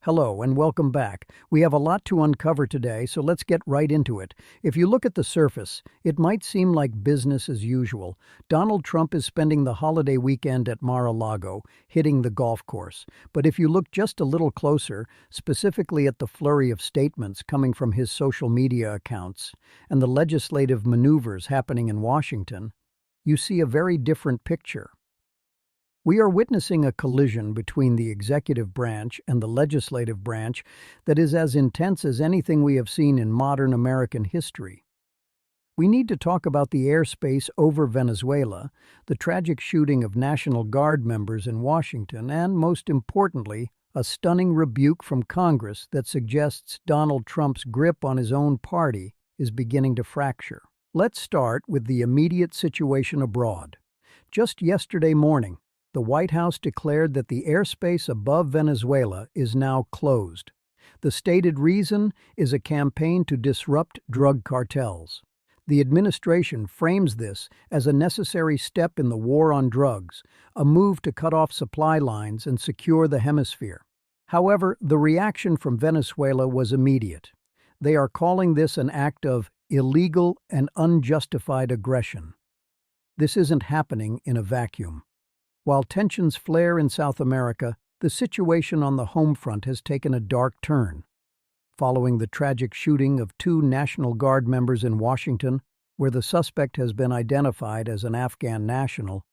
Hello and welcome back. We have a lot to uncover today, so let's get right into it. If you look at the surface, it might seem like business as usual. Donald Trump is spending the holiday weekend at Mar-a-Lago, hitting the golf course. But if you look just a little closer, specifically at the flurry of statements coming from his social media accounts and the legislative maneuvers happening in Washington, you see a very different picture. We are witnessing a collision between the executive branch and the legislative branch that is as intense as anything we have seen in modern American history. We need to talk about the airspace over Venezuela, the tragic shooting of National Guard members in Washington, and, most importantly, a stunning rebuke from Congress that suggests Donald Trump's grip on his own party is beginning to fracture. Let's start with the immediate situation abroad. Just yesterday morning, the White House declared that the airspace above Venezuela is now closed. The stated reason is a campaign to disrupt drug cartels. The administration frames this as a necessary step in the war on drugs, a move to cut off supply lines and secure the hemisphere. However, the reaction from Venezuela was immediate. They are calling this an act of illegal and unjustified aggression. This isn't happening in a vacuum. While tensions flare in South America, the situation on the home front has taken a dark turn. Following the tragic shooting of two National Guard members in Washington, where the suspect has been identified as an Afghan national,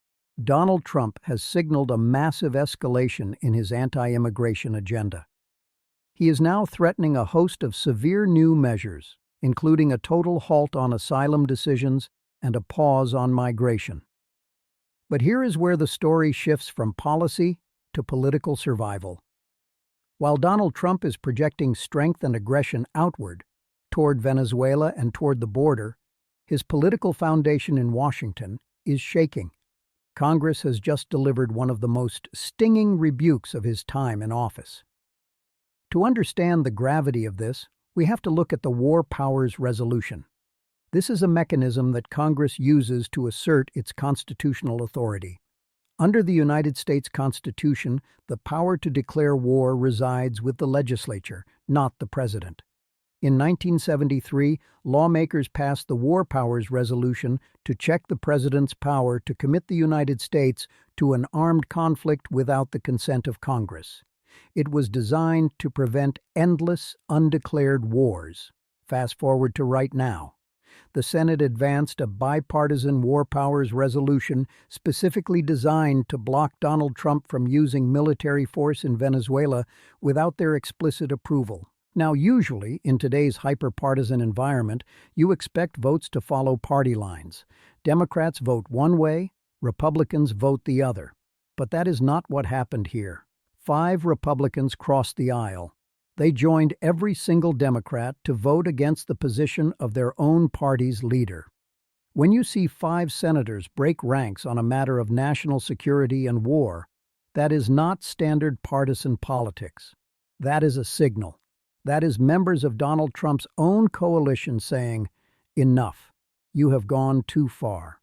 Donald Trump has signaled a massive escalation in his anti-immigration agenda. He is now threatening a host of severe new measures, including a total halt on asylum decisions and a pause on migration. But here is where the story shifts from policy to political survival. While Donald Trump is projecting strength and aggression outward, toward Venezuela and toward the border, his political foundation in Washington is shaking. Congress has just delivered one of the most stinging rebukes of his time in office. To understand the gravity of this, we have to look at the War Powers Resolution. This is a mechanism that Congress uses to assert its constitutional authority. Under the United States Constitution, the power to declare war resides with the legislature, not the president. In 1973, lawmakers passed the War Powers Resolution to check the president's power to commit the United States to an armed conflict without the consent of Congress. It was designed to prevent endless, undeclared wars. Fast forward to right now. The Senate advanced a bipartisan War Powers Resolution specifically designed to block Donald Trump from using military force in Venezuela without their explicit approval. Now, usually, in today's hyper-partisan environment, you expect votes to follow party lines. Democrats vote one way, Republicans vote the other. But that is not what happened here. 5 Republicans crossed the aisle. They joined every single Democrat to vote against the position of their own party's leader. When you see 5 senators break ranks on a matter of national security and war, that is not standard partisan politics. That is a signal. That is members of Donald Trump's own coalition saying, "Enough. You have gone too far."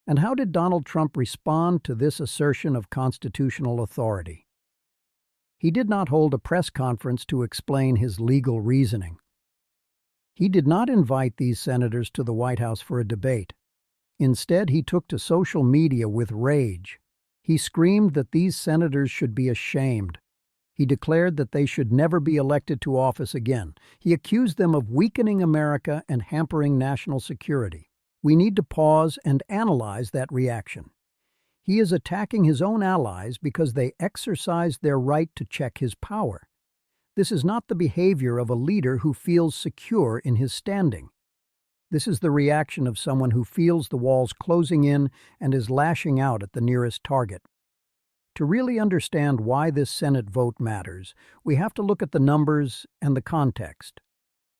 And how did Donald Trump respond to this assertion of constitutional authority? He did not hold a press conference to explain his legal reasoning. He did not invite these senators to the White House for a debate. Instead, he took to social media with rage. He screamed that these senators should be ashamed. He declared that they should never be elected to office again. He accused them of weakening America and hampering national security. We need to pause and analyze that reaction. He is attacking his own allies because they exercised their right to check his power. This is not the behavior of a leader who feels secure in his standing. This is the reaction of someone who feels the walls closing in and is lashing out at the nearest target. To really understand why this Senate vote matters, we have to look at the numbers and the context.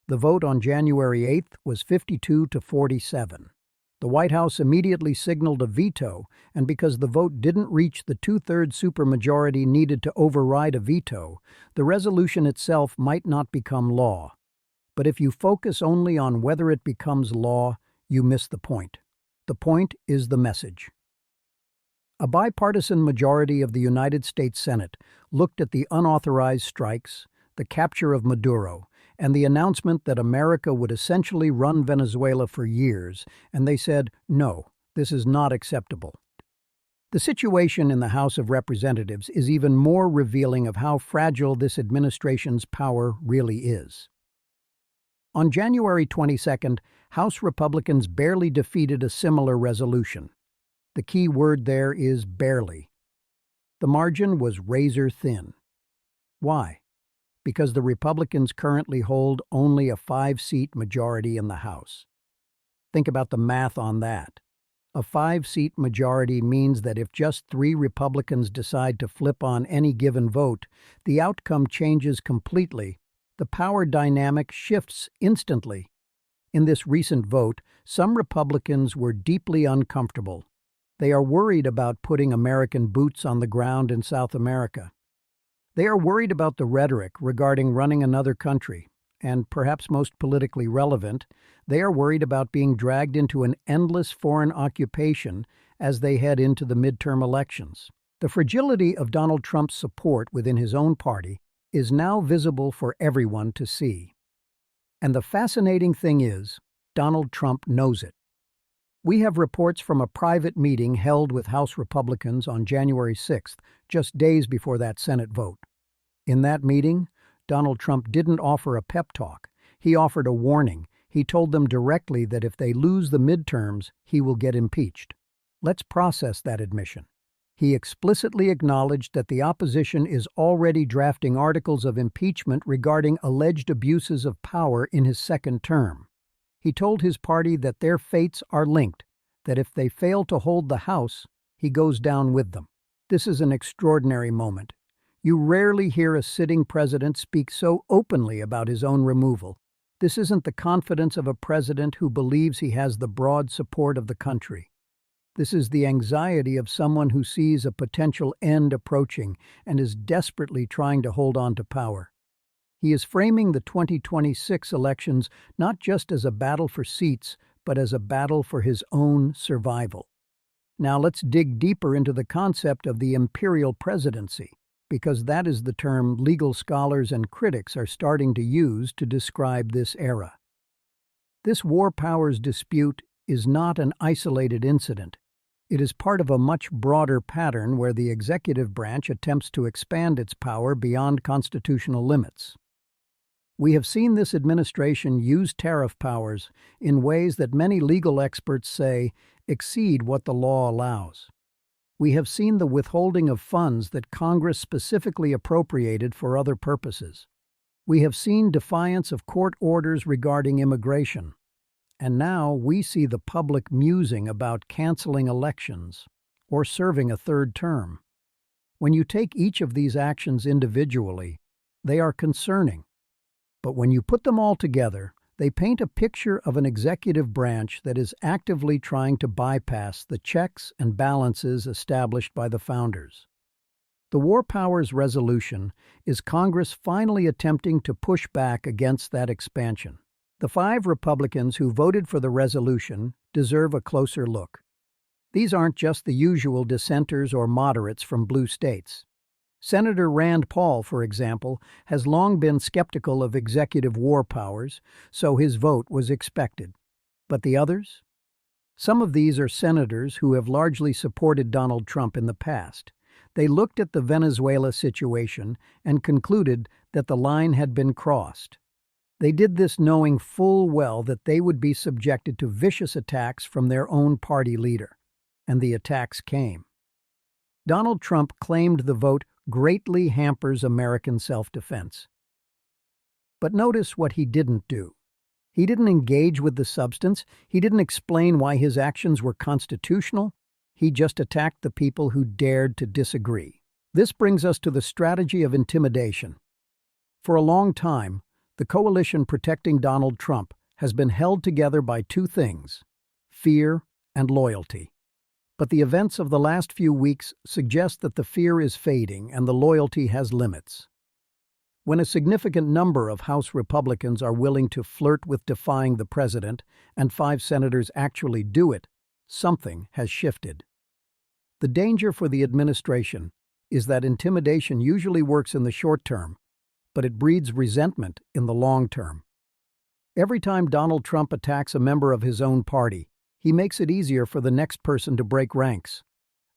The vote on January 8th was 52 to 47. The White House immediately signaled a veto, and because the vote didn't reach the 2/3 supermajority needed to override a veto, the resolution itself might not become law. But if you focus only on whether it becomes law, you miss the point. The point is the message. A bipartisan majority of the United States Senate looked at the unauthorized strikes, the capture of Maduro, and the announcement that America would essentially run Venezuela for years, and they said, no, this is not acceptable. The situation in the House of Representatives is even more revealing of how fragile this administration's power really is. On January 22nd, House Republicans barely defeated a similar resolution. The key word there is barely. The margin was razor thin. Why? Because the Republicans currently hold only a 5-seat majority in the House. Think about the math on that. A 5-seat majority means that if just 3 Republicans decide to flip on any given vote, the outcome changes completely. The power dynamic shifts instantly. In this recent vote, some Republicans were deeply uncomfortable. They are worried about putting American boots on the ground in South America. They are worried about the rhetoric regarding running another country, and perhaps most politically relevant, they are worried about being dragged into an endless foreign occupation as they head into the midterm elections. The fragility of Donald Trump's support within his own party is now visible for everyone to see. And the fascinating thing is, Donald Trump knows it. We have reports from a private meeting held with House Republicans on January 6th, just days before that Senate vote. In that meeting, Donald Trump didn't offer a pep talk. He offered a warning. He told them directly that if they lose the midterms, he will get impeached. Let's process that admission. He explicitly acknowledged that the opposition is already drafting articles of impeachment regarding alleged abuses of power in his second term. He told his party that their fates are linked, that if they fail to hold the House, he goes down with them. This is an extraordinary moment. You rarely hear a sitting president speak so openly about his own removal. This isn't the confidence of a president who believes he has the broad support of the country. This is the anxiety of someone who sees a potential end approaching and is desperately trying to hold on to power. He is framing the 2026 elections not just as a battle for seats, but as a battle for his own survival. Now let's dig deeper into the concept of the imperial presidency, because that is the term legal scholars and critics are starting to use to describe this era. This war powers dispute is not an isolated incident. It is part of a much broader pattern where the executive branch attempts to expand its power beyond constitutional limits. We have seen this administration use tariff powers in ways that many legal experts say exceed what the law allows. We have seen the withholding of funds that Congress specifically appropriated for other purposes. We have seen defiance of court orders regarding immigration. And now we see the public musing about canceling elections or serving a third term. When you take each of these actions individually, they are concerning. But when you put them all together, they paint a picture of an executive branch that is actively trying to bypass the checks and balances established by the founders. The War Powers Resolution is Congress finally attempting to push back against that expansion. The 5 Republicans who voted for the resolution deserve a closer look. These aren't just the usual dissenters or moderates from blue states. Senator Rand Paul, for example, has long been skeptical of executive war powers, so his vote was expected. But the others? Some of these are senators who have largely supported Donald Trump in the past. They looked at the Venezuela situation and concluded that the line had been crossed. They did this knowing full well that they would be subjected to vicious attacks from their own party leader. And the attacks came. Donald Trump claimed the vote greatly hampers American self-defense. But notice what he didn't do. He didn't engage with the substance. He didn't explain why his actions were constitutional. He just attacked the people who dared to disagree. This brings us to the strategy of intimidation. For a long time, the coalition protecting Donald Trump has been held together by 2 things: fear and loyalty. But the events of the last few weeks suggest that the fear is fading and the loyalty has limits. When a significant number of House Republicans are willing to flirt with defying the president, and 5 senators actually do it, something has shifted. The danger for the administration is that intimidation usually works in the short term, but it breeds resentment in the long term. Every time Donald Trump attacks a member of his own party, he makes it easier for the next person to break ranks.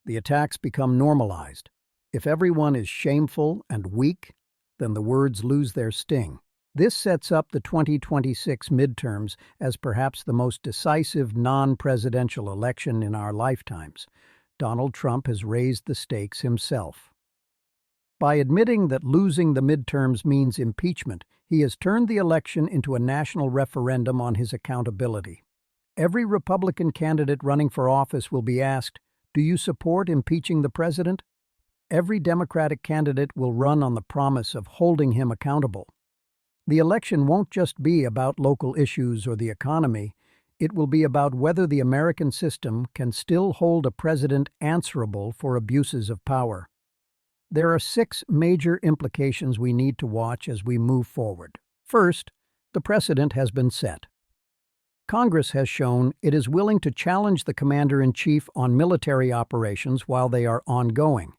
The attacks become normalized. If everyone is shameful and weak, then the words lose their sting. This sets up the 2026 midterms as perhaps the most decisive non-presidential election in our lifetimes. Donald Trump has raised the stakes himself. By admitting that losing the midterms means impeachment, he has turned the election into a national referendum on his accountability. Every Republican candidate running for office will be asked, "Do you support impeaching the president?" Every Democratic candidate will run on the promise of holding him accountable. The election won't just be about local issues or the economy. It will be about whether the American system can still hold a president answerable for abuses of power. There are 6 major implications we need to watch as we move forward. First, the precedent has been set. Congress has shown it is willing to challenge the commander-in-chief on military operations while they are ongoing.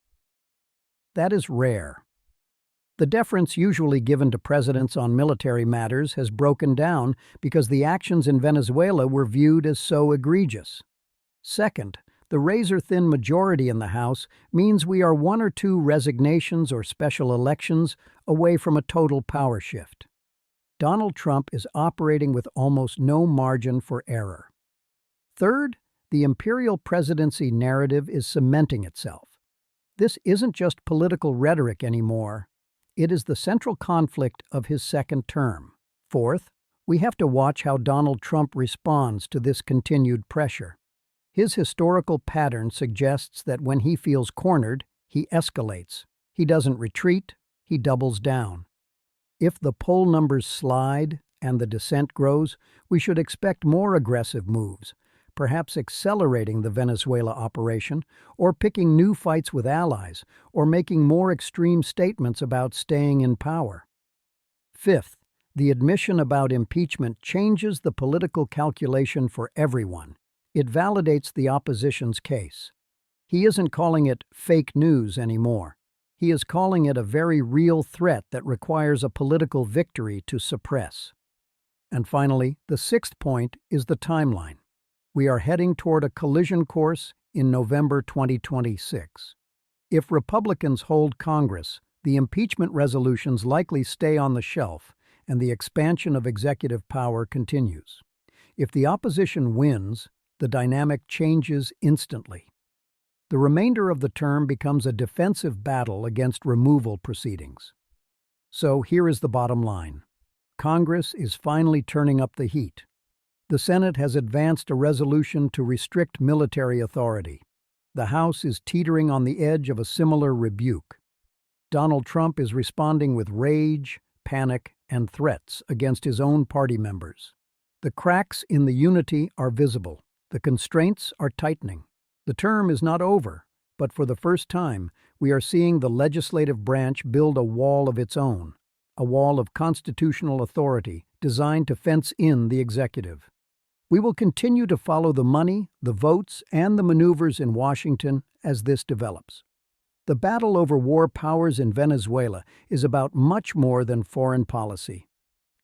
That is rare. The deference usually given to presidents on military matters has broken down because the actions in Venezuela were viewed as so egregious. Second, the razor-thin majority in the House means we are 1 or 2 resignations or special elections away from a total power shift. Donald Trump is operating with almost no margin for error. Third, the imperial presidency narrative is cementing itself. This isn't just political rhetoric anymore. It is the central conflict of his second term. Fourth, we have to watch how Donald Trump responds to this continued pressure. His historical pattern suggests that when he feels cornered, he escalates. He doesn't retreat, he doubles down. If the poll numbers slide and the dissent grows, we should expect more aggressive moves, perhaps accelerating the Venezuela operation, or picking new fights with allies, or making more extreme statements about staying in power. Fifth, the admission about impeachment changes the political calculation for everyone. It validates the opposition's case. He isn't calling it fake news anymore. He is calling it a very real threat that requires a political victory to suppress. And finally, the 6th point is the timeline. We are heading toward a collision course in November 2026. If Republicans hold Congress, the impeachment resolutions likely stay on the shelf and the expansion of executive power continues. If the opposition wins, the dynamic changes instantly. The remainder of the term becomes a defensive battle against removal proceedings. So here is the bottom line. Congress is finally turning up the heat. The Senate has advanced a resolution to restrict military authority. The House is teetering on the edge of a similar rebuke. Donald Trump is responding with rage, panic, and threats against his own party members. The cracks in the unity are visible. The constraints are tightening. The term is not over, but for the first time, we are seeing the legislative branch build a wall of its own, a wall of constitutional authority designed to fence in the executive. We will continue to follow the money, the votes, and the maneuvers in Washington as this develops. The battle over war powers in Venezuela is about much more than foreign policy.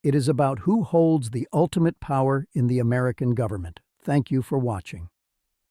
It is about who holds the ultimate power in the American government. Thank you for watching.